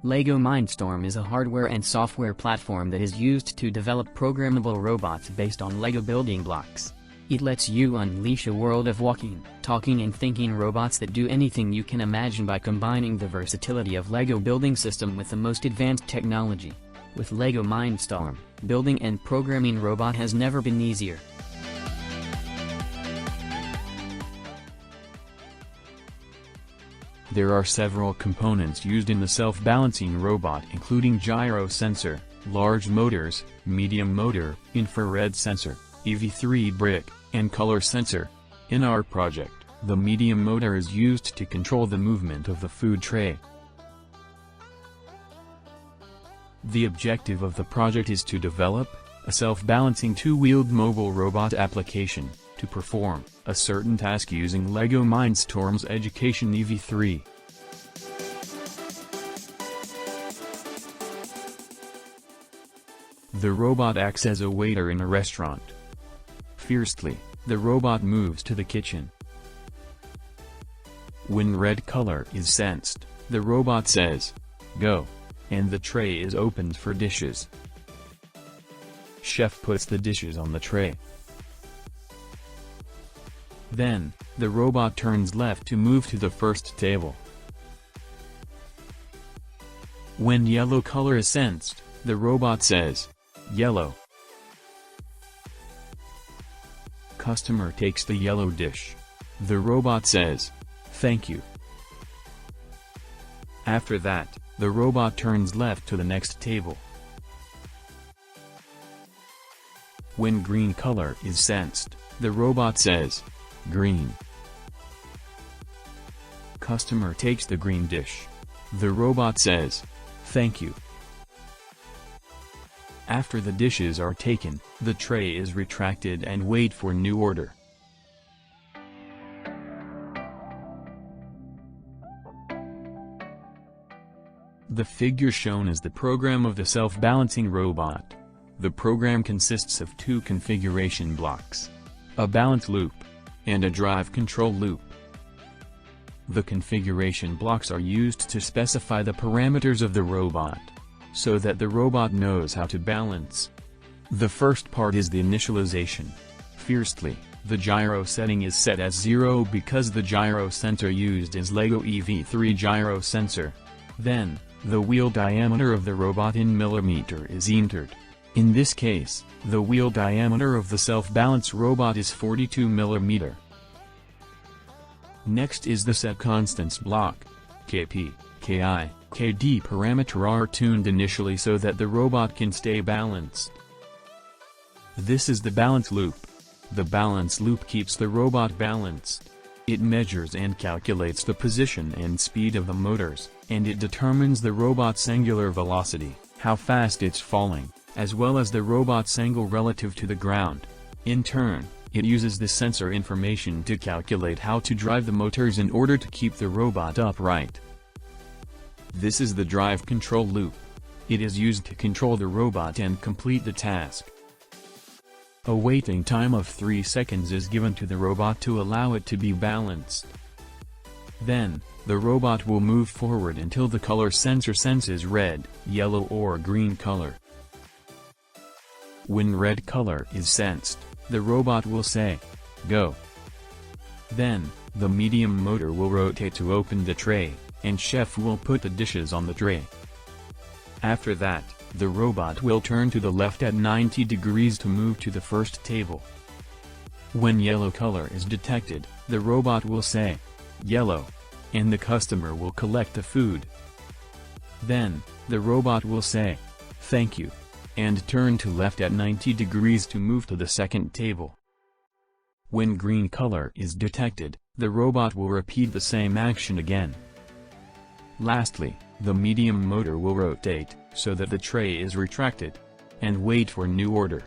LEGO MINDSTORM is a hardware and software platform that is used to develop programmable robots based on LEGO building blocks. It lets you unleash a world of walking, talking and thinking robots that do anything you can imagine by combining the versatility of LEGO building system with the most advanced technology. With LEGO MINDSTORM, building and programming robot has never been easier. There are several components used in the self-balancing robot, including gyro sensor, large motors, medium motor, infrared sensor, EV3 brick, and color sensor. In our project, the medium motor is used to control the movement of the food tray. The objective of the project is to develop a self-balancing two-wheeled mobile robot application to perform a certain task using LEGO MINDSTORMS Education EV3. The robot acts as a waiter in a restaurant. Fiercely, the robot moves to the kitchen. When red color is sensed, the robot says, "Go," and the tray is opened for dishes. Chef puts the dishes on the tray. Then, the robot turns left to move to the first table. When yellow color is sensed, the robot says, "Yellow." Customer takes the yellow dish. The robot says, "Thank you." After that, the robot turns left to the next table. When green color is sensed, the robot says, "Green." Customer takes the green dish. The robot says, "Thank you." After the dishes are taken, the tray is retracted and wait for new order. The figure shown is the program of the self-balancing robot. The program consists of two configuration blocks: a balance loop and a drive control loop. The configuration blocks are used to specify the parameters of the robot, so that the robot knows how to balance. The first part is the initialization. Fiercely, the gyro setting is set as 0 because the gyro sensor used is LEGO EV3 gyro sensor. Then, the wheel diameter of the robot in millimeter is entered. In this case, the wheel diameter of the self-balance robot is 42 mm. Next is the set constants block. Kp, Ki, Kd parameter are tuned initially so that the robot can stay balanced. This is the balance loop. The balance loop keeps the robot balanced. It measures and calculates the position and speed of the motors, and it determines the robot's angular velocity, how fast it's falling, as well as the robot's angle relative to the ground. In turn, it uses the sensor information to calculate how to drive the motors in order to keep the robot upright. This is the drive control loop. It is used to control the robot and complete the task. A waiting time of 3 seconds is given to the robot to allow it to be balanced. Then, the robot will move forward until the color sensor senses red, yellow or green color. When red color is sensed, the robot will say, "Go." Then, the medium motor will rotate to open the tray, and chef will put the dishes on the tray. After that, the robot will turn to the left at 90 degrees to move to the first table. When yellow color is detected, the robot will say, "Yellow," and the customer will collect the food. Then, the robot will say, "Thank you," and turn to left at 90 degrees to move to the second table. When green color is detected, the robot will repeat the same action again. Lastly, the medium motor will rotate, so that the tray is retracted, and wait for new order.